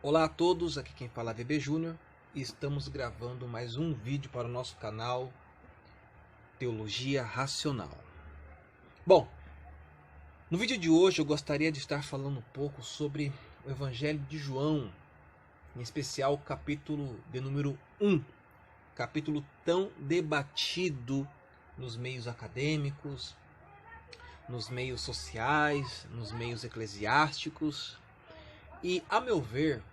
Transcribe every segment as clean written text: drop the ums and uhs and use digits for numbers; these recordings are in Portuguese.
Olá a todos, aqui quem fala é VB Júnior e estamos gravando mais um vídeo para o nosso canal Teologia Racional. Bom, no vídeo de hoje eu gostaria de estar falando um pouco sobre o Evangelho de João, em especial o capítulo de número 1, capítulo tão debatido nos meios acadêmicos, nos meios sociais, nos meios eclesiásticos e, a meu ver,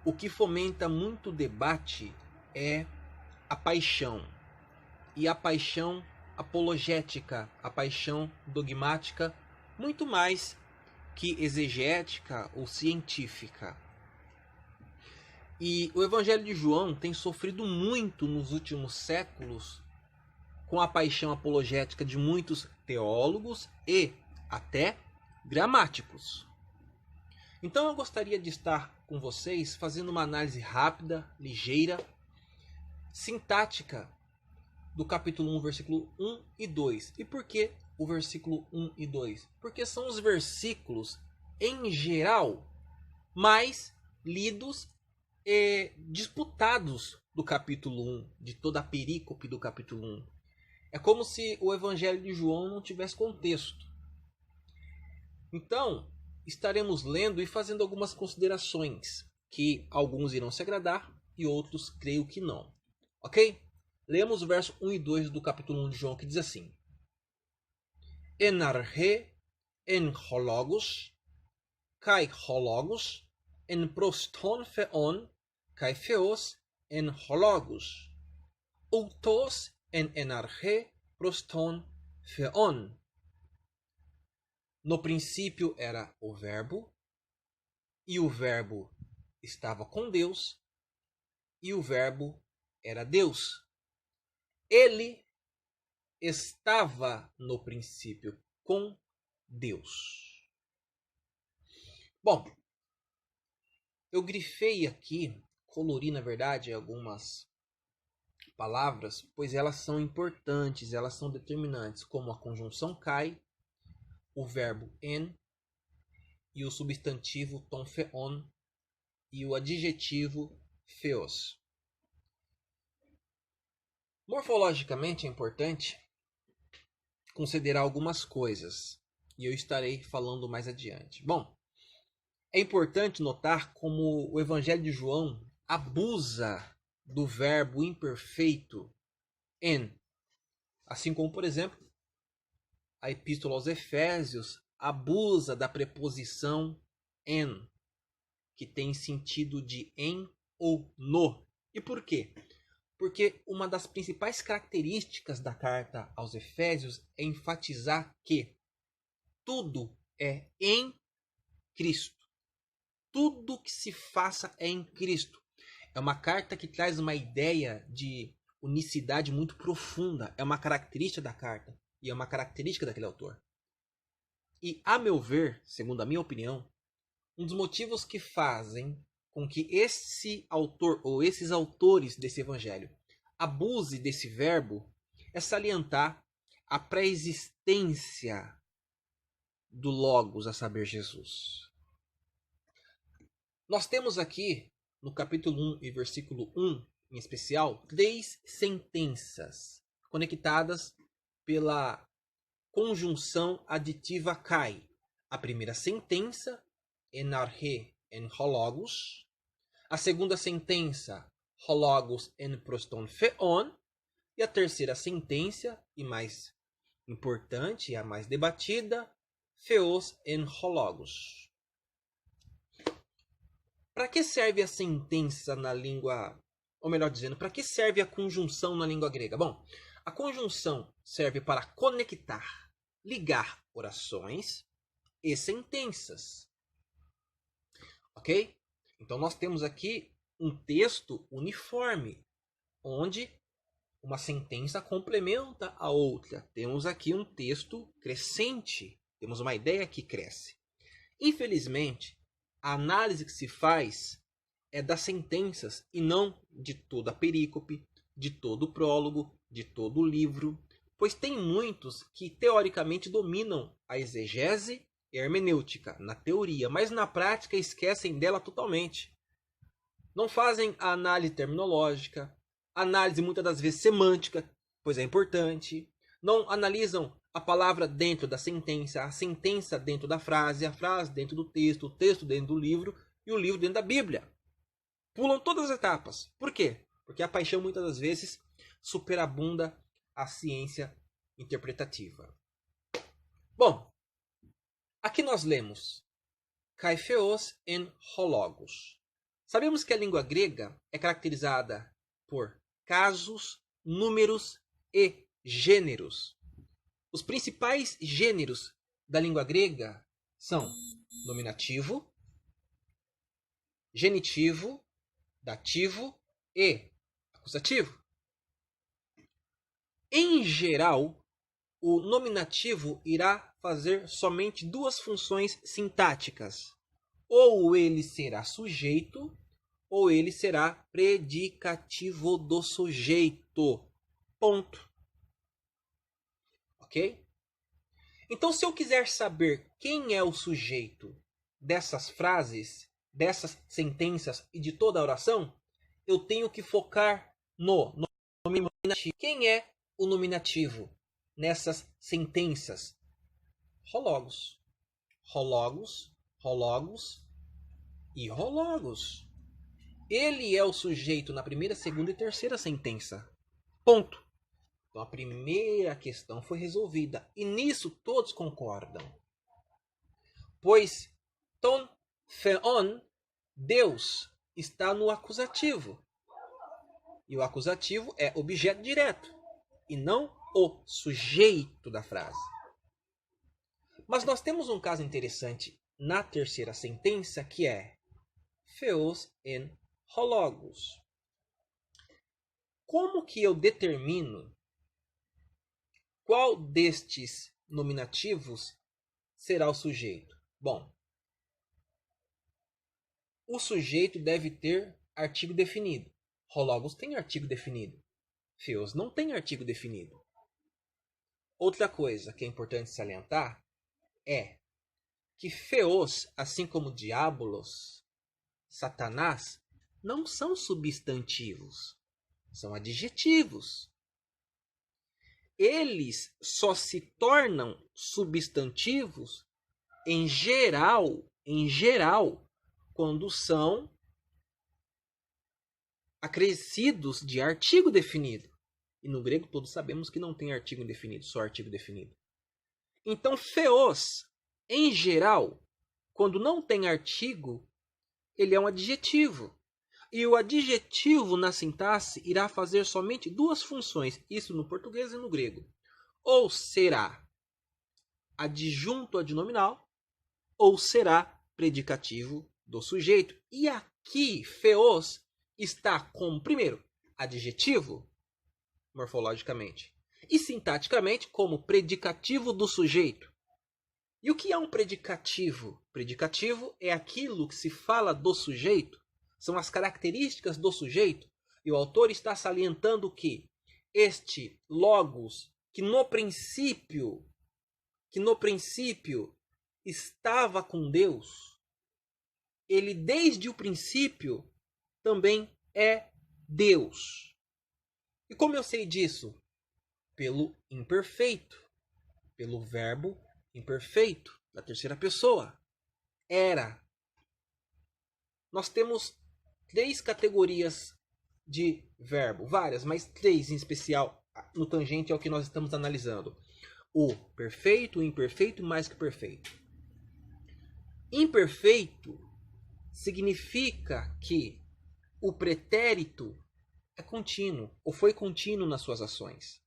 o que fomenta muito debate é a paixão. E a paixão apologética, a paixão dogmática, muito mais que exegética ou científica. E o Evangelho de João tem sofrido muito nos últimos séculos com a paixão apologética de muitos teólogos e até gramáticos. Então eu gostaria de estar com vocês fazendo uma análise rápida, ligeira, sintática do capítulo 1, versículo 1 e 2. E por que o versículo 1 e 2? Porque são os versículos, em geral, mais lidos e disputados do capítulo 1, de toda a perícope do capítulo 1. É como se o Evangelho de João não tivesse contexto. Então, estaremos lendo e fazendo algumas considerações, que alguns irão se agradar e outros creio que não. Ok? Lemos o verso 1 e 2 do capítulo 1 de João, que diz assim: Enarche en hologos, kai hologos, en proston theon, kai theos en hologos, outos en enarche proston theon. No princípio era o Verbo, e o Verbo estava com Deus, e o Verbo era Deus. Ele estava no princípio com Deus. Bom, eu grifei aqui, colori na verdade algumas palavras, pois elas são importantes, elas são determinantes, como a conjunção kai, o verbo en, e o substantivo ton theon, e o adjetivo theos. Morfologicamente é importante considerar algumas coisas, e eu estarei falando mais adiante. Bom, é importante notar como o Evangelho de João abusa do verbo imperfeito en, assim como, por exemplo, a Epístola aos Efésios abusa da preposição en, que tem sentido de em ou no. E por quê? Porque uma das principais características da carta aos Efésios é enfatizar que tudo é em Cristo. Tudo que se faça é em Cristo. É uma carta que traz uma ideia de unicidade muito profunda. É uma característica da carta. E é uma característica daquele autor. E, a meu ver, segundo a minha opinião, um dos motivos que fazem com que esse autor ou esses autores desse evangelho abuse desse verbo é salientar a pré-existência do Logos, a saber, Jesus. Nós temos aqui, no capítulo 1 e versículo 1, em especial, 3 sentenças conectadas pela conjunção aditiva kai. A primeira sentença, enarche en hologos. A segunda sentença, hologos en proston theon. E a terceira sentença, e mais importante, e a mais debatida, theos en hologos. Para que serve a sentença na língua, ou melhor dizendo, para que serve a conjunção na língua grega? Bom, a conjunção serve para conectar, ligar orações e sentenças. Ok? Então nós temos aqui um texto uniforme, onde uma sentença complementa a outra. Temos aqui um texto crescente, temos uma ideia que cresce. Infelizmente, a análise que se faz é das sentenças e não de toda a perícope, de todo o prólogo, de todo o livro, pois tem muitos que teoricamente dominam a exegese hermenêutica, na teoria, mas na prática esquecem dela totalmente. Não fazem a análise terminológica, análise muitas das vezes semântica, pois é importante. Não analisam a palavra dentro da sentença, a sentença dentro da frase, a frase dentro do texto, o texto dentro do livro e o livro dentro da Bíblia. Pulam todas as etapas. Por quê? Porque a paixão muitas das vezes superabunda a ciência interpretativa. Bom, aqui nós lemos kai theos en ho logos. Sabemos que a língua grega é caracterizada por casos, números e gêneros. Os principais gêneros da língua grega são nominativo, genitivo, dativo e acusativo. Em geral, o nominativo irá fazer somente duas funções sintáticas. Ou ele será sujeito, ou ele será predicativo do sujeito. Ponto. Ok? Então, se eu quiser saber quem é o sujeito dessas frases, dessas sentenças e de toda a oração, eu tenho que focar no nominativo. Quem é o nominativo nessas sentenças? Ho logos. Ho logos, ho logos e ho logos. Ele é o sujeito na primeira, segunda e terceira sentença. Ponto. Então a primeira questão foi resolvida. E nisso todos concordam. Pois ton theon, Deus, está no acusativo. E o acusativo é objeto direto. E não o sujeito da frase. Mas nós temos um caso interessante na terceira sentença que é theos en ho logos. Como que eu determino qual destes nominativos será o sujeito? Bom, o sujeito deve ter artigo definido. Ho logos tem artigo definido. Theos não tem artigo definido. Outra coisa que é importante salientar é que theos, assim como diabolos, Satanás, não são substantivos, são adjetivos. Eles só se tornam substantivos em geral, quando são acrescidos de artigo definido. E no grego todos sabemos que não tem artigo indefinido, só artigo definido. Então, theos, em geral, quando não tem artigo, ele é um adjetivo. E o adjetivo na sintaxe irá fazer somente duas funções, isso no português e no grego. Ou será adjunto adnominal, ou será predicativo do sujeito. E aqui, theos está como, primeiro, adjetivo, morfologicamente, e sintaticamente como predicativo do sujeito. E o que é um predicativo? Predicativo é aquilo que se fala do sujeito, são as características do sujeito, e o autor está salientando que este logos, que no princípio estava com Deus, ele desde o princípio também é Deus. E como eu sei disso? Pelo imperfeito, pelo verbo imperfeito, da terceira pessoa. Era. Nós temos 3 categorias de verbo, várias, mas 3 em especial, no tangente ao que nós estamos analisando. O perfeito, o imperfeito, mais que perfeito. Imperfeito significa que o pretérito é contínuo, ou foi contínuo nas suas ações.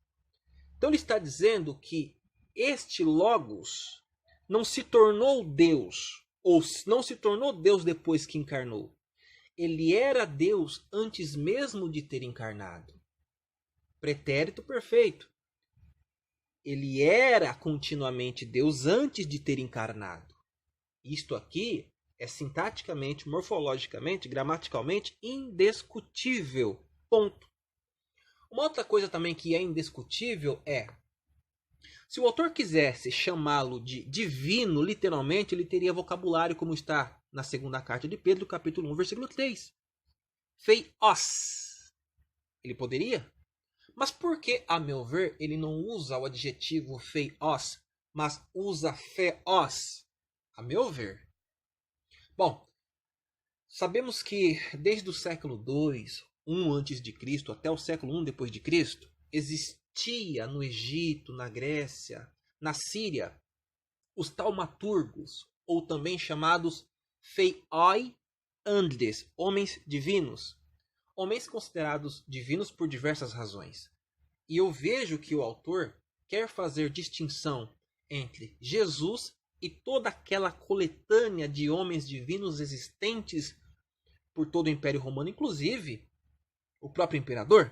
Então ele está dizendo que este logos não se tornou Deus, ou não se tornou Deus depois que encarnou. Ele era Deus antes mesmo de ter encarnado. Pretérito perfeito. Ele era continuamente Deus antes de ter encarnado. Isto aqui é sintaticamente, morfologicamente, gramaticalmente indiscutível. Ponto. Uma outra coisa também que é indiscutível é Se o autor quisesse chamá-lo de divino, literalmente, ele teria vocabulário como está na segunda carta de Pedro, capítulo 1, versículo 3. Theos. Ele poderia? Mas por que, a meu ver, ele não usa o adjetivo theos, mas usa theos? A meu ver. Bom, sabemos que desde o século II, 1 antes de Cristo, até o século I depois de Cristo, existia no Egito, na Grécia, na Síria, os taumaturgos, ou também chamados Theoi Andes, homens divinos. Homens considerados divinos por diversas razões. E eu vejo que o autor quer fazer distinção entre Jesus e toda aquela coletânea de homens divinos existentes por todo o Império Romano, inclusive o próprio imperador.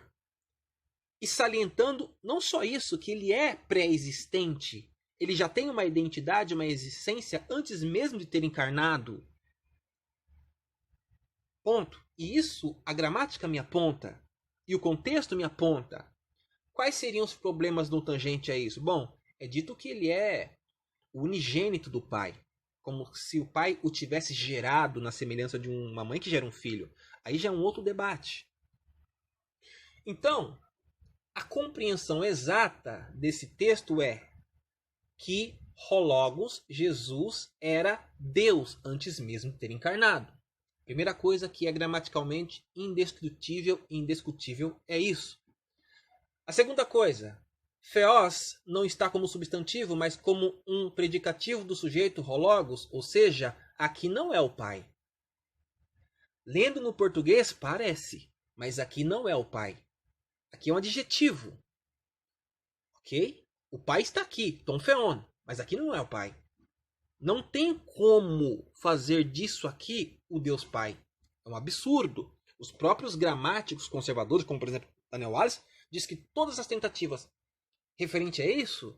E salientando não só isso, que ele é pré-existente, ele já tem uma identidade, uma existência antes mesmo de ter encarnado. Ponto. E isso a gramática me aponta. E o contexto me aponta. Quais seriam os problemas no tangente a isso? Bom, é dito que ele é o unigênito do pai. Como se o pai o tivesse gerado na semelhança de uma mãe que gera um filho. Aí já é um outro debate. Então, a compreensão exata desse texto é que Hologos, Jesus, era Deus antes mesmo de ter encarnado. Primeira coisa que é gramaticalmente indestrutível e indiscutível é isso. A segunda coisa, Theos não está como substantivo, mas como um predicativo do sujeito Hologos, ou seja, aqui não é o pai. Lendo no português parece, mas aqui não é o pai. Aqui é um adjetivo. Ok? O pai está aqui, Tom Feon, mas aqui não é o pai. Não tem como fazer disso aqui o Deus Pai. É um absurdo. Os próprios gramáticos conservadores, como por exemplo Daniel Wallace, diz que todas as tentativas referente a isso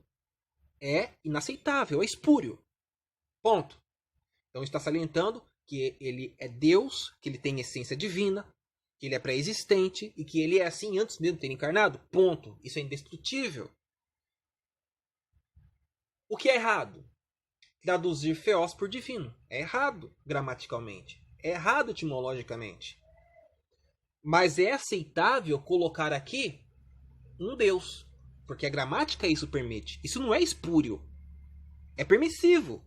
é inaceitável, é espúrio. Ponto. Então está salientando que ele é Deus, que ele tem essência divina, que ele é pré-existente e que ele é assim antes mesmo de ter encarnado. Ponto. Isso é indestrutível. O que é errado? Traduzir Theos por divino. É errado gramaticalmente. É errado etimologicamente. Mas é aceitável colocar aqui um Deus. Porque a gramática isso permite. Isso não é espúrio. É permissivo.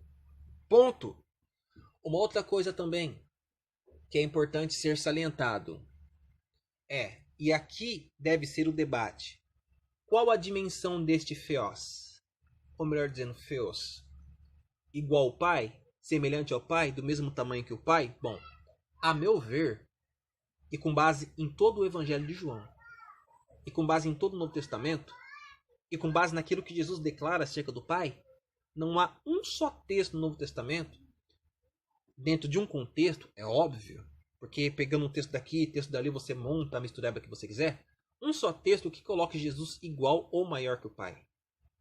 Ponto. Uma outra coisa também que é importante ser salientado é, e aqui deve ser o debate, qual a dimensão deste Theos? Ou melhor dizendo, Theos. Igual ao pai? Semelhante ao pai? Do mesmo tamanho que o pai? Bom, a meu ver, e com base em todo o Evangelho de João, e com base em todo o Novo Testamento, e com base naquilo que Jesus declara acerca do pai, não há um só texto no Novo Testamento, dentro de um contexto, é óbvio, porque pegando um texto daqui, texto dali, você monta a mistureba que você quiser, um só texto que coloque Jesus igual ou maior que o pai,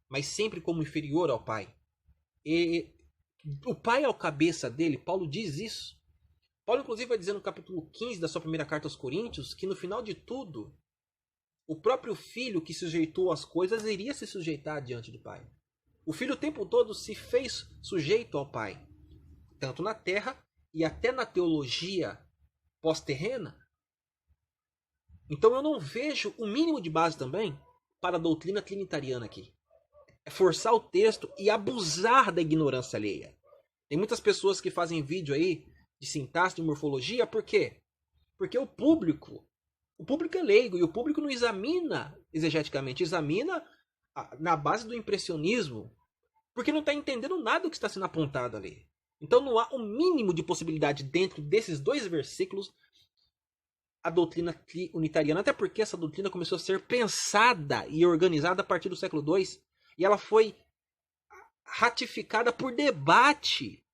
mas sempre como inferior ao pai. E o pai é o cabeça dele, Paulo diz isso. Paulo inclusive vai dizer no capítulo 15 da sua primeira carta aos Coríntios que no final de tudo, o próprio filho que sujeitou as coisas iria se sujeitar diante do pai. O filho o tempo todo se fez sujeito ao pai, tanto na terra e até na teologia pós-terrena. Então eu não vejo o mínimo de base também para a doutrina trinitariana aqui. É forçar o texto e abusar da ignorância alheia. Tem muitas pessoas que fazem vídeo aí de sintaxe, de morfologia, por quê? Porque o público é leigo e o público não examina exegeticamente, examina na base do impressionismo, porque não está entendendo nada do que está sendo apontado ali. Então não há o mínimo de possibilidade dentro desses dois versículos a doutrina unitariana, até porque essa doutrina começou a ser pensada e organizada a partir do século II e ela foi ratificada por debate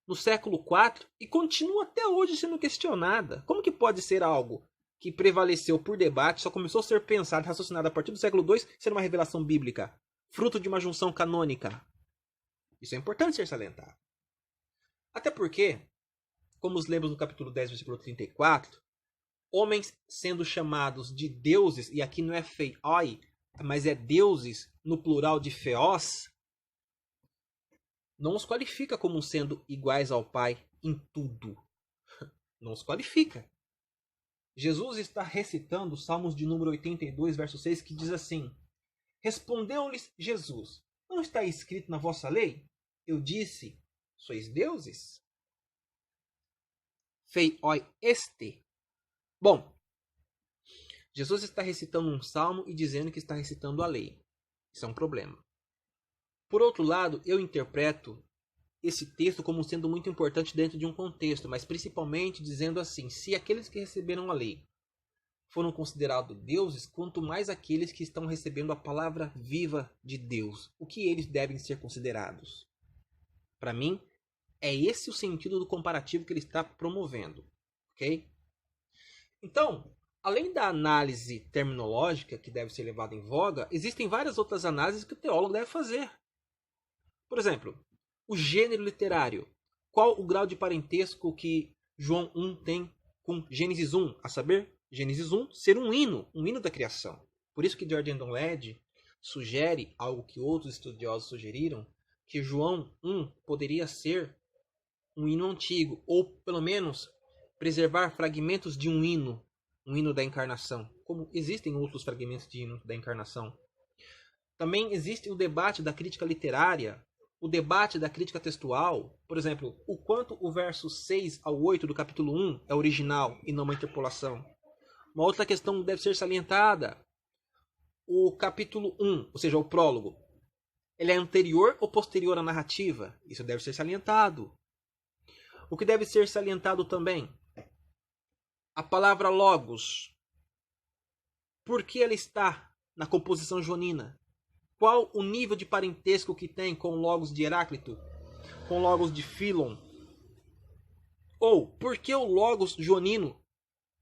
no século IV e continua até hoje sendo questionada. Como que pode ser algo que prevaleceu por debate, só começou a ser pensado e raciocinado a partir do século II, ser uma revelação bíblica, fruto de uma junção canônica? Isso é importante ser salientado. Até porque, como os lemos no capítulo 10, versículo 34, homens sendo chamados de deuses, e aqui não é feioi, mas é deuses no plural de Theos, não os qualifica como sendo iguais ao Pai em tudo. Não os qualifica. Jesus está recitando Salmos de número 82, verso 6, que diz assim: Respondeu-lhes Jesus: Não está escrito na vossa lei? Eu disse: Sois deuses? Fei oi este. Bom, Jesus está recitando um salmo e dizendo que está recitando a lei. Isso é um problema. Por outro lado, eu interpreto esse texto como sendo muito importante dentro de um contexto, mas principalmente dizendo assim: se aqueles que receberam a lei foram considerados deuses, quanto mais aqueles que estão recebendo a palavra viva de Deus, o que eles devem ser considerados? Para mim, é esse o sentido do comparativo que ele está promovendo, ok? Então, além da análise terminológica que deve ser levada em voga, existem várias outras análises que o teólogo deve fazer. Por exemplo, o gênero literário. Qual o grau de parentesco que João 1 tem com Gênesis 1? A saber, Gênesis 1 ser um hino da criação. Por isso que George Andon Led sugere algo que outros estudiosos sugeriram, que João 1 poderia ser um hino antigo, ou pelo menos preservar fragmentos de um hino da encarnação, como existem outros fragmentos de hino da encarnação. Também existe o debate da crítica literária, o debate da crítica textual, por exemplo, o quanto o verso 6 ao 8 do capítulo 1 é original e não uma interpolação. Uma outra questão deve ser salientada: o capítulo 1, ou seja, o prólogo, ele é anterior ou posterior à narrativa? Isso deve ser salientado. O que deve ser salientado também? A palavra logos. Por que ela está na composição joanina? Qual o nível de parentesco que tem com o logos de Heráclito? Com o logos de Philon? Ou, por que o logos joanino,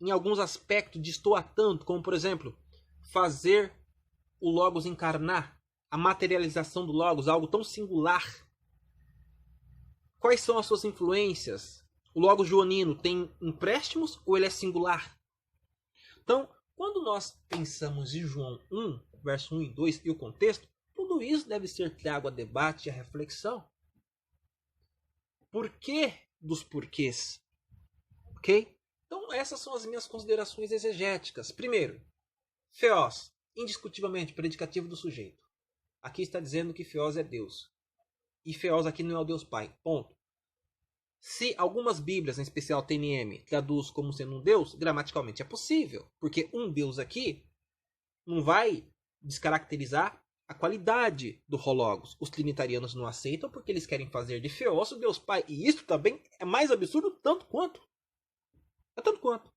em alguns aspectos, destoa tanto, como, por exemplo, fazer o logos encarnar, a materialização do logos, algo tão singular? Quais são as suas influências? O logos joanino tem empréstimos ou ele é singular? Então, quando nós pensamos em João 1, verso 1 e 2 e o contexto, tudo isso deve ser trago a debate e a reflexão. Por que dos porquês? Ok? Então, essas são as minhas considerações exegéticas. Primeiro, Theos, indiscutivelmente predicativo do sujeito. Aqui está dizendo que Theos é Deus. E Theos aqui não é o Deus Pai. Ponto. Se algumas Bíblias, em especial TNM, traduz como sendo um Deus, gramaticalmente é possível. Porque um Deus aqui não vai descaracterizar a qualidade do hologos. Os trinitarianos não aceitam porque eles querem fazer de Theos o Deus Pai. E isso também é mais absurdo tanto quanto. É tanto quanto.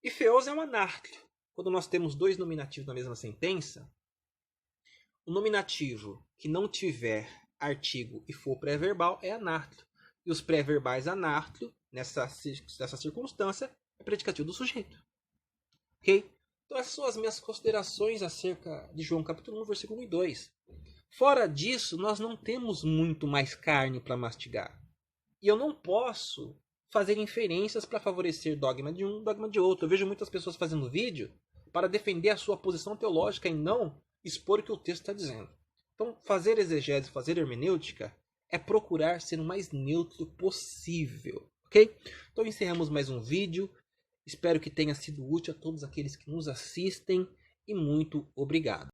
E Theos é um anárquio. Quando nós temos dois nominativos na mesma sentença, o nominativo que não tiver artigo e for pré-verbal é anárquio. E os pré-verbais anárquio, nessa circunstância, é predicativo do sujeito. Ok? Então essas são as minhas considerações acerca de João capítulo 1, versículo 1 e 2. Fora disso, nós não temos muito mais carne para mastigar. E eu não posso fazer inferências para favorecer dogma de um, dogma de outro. Eu vejo muitas pessoas fazendo vídeo para defender a sua posição teológica e não expor o que o texto está dizendo. Então, fazer exegese, fazer hermenêutica é procurar ser o mais neutro possível, ok? Então encerramos mais um vídeo. Espero que tenha sido útil a todos aqueles que nos assistem e muito obrigado.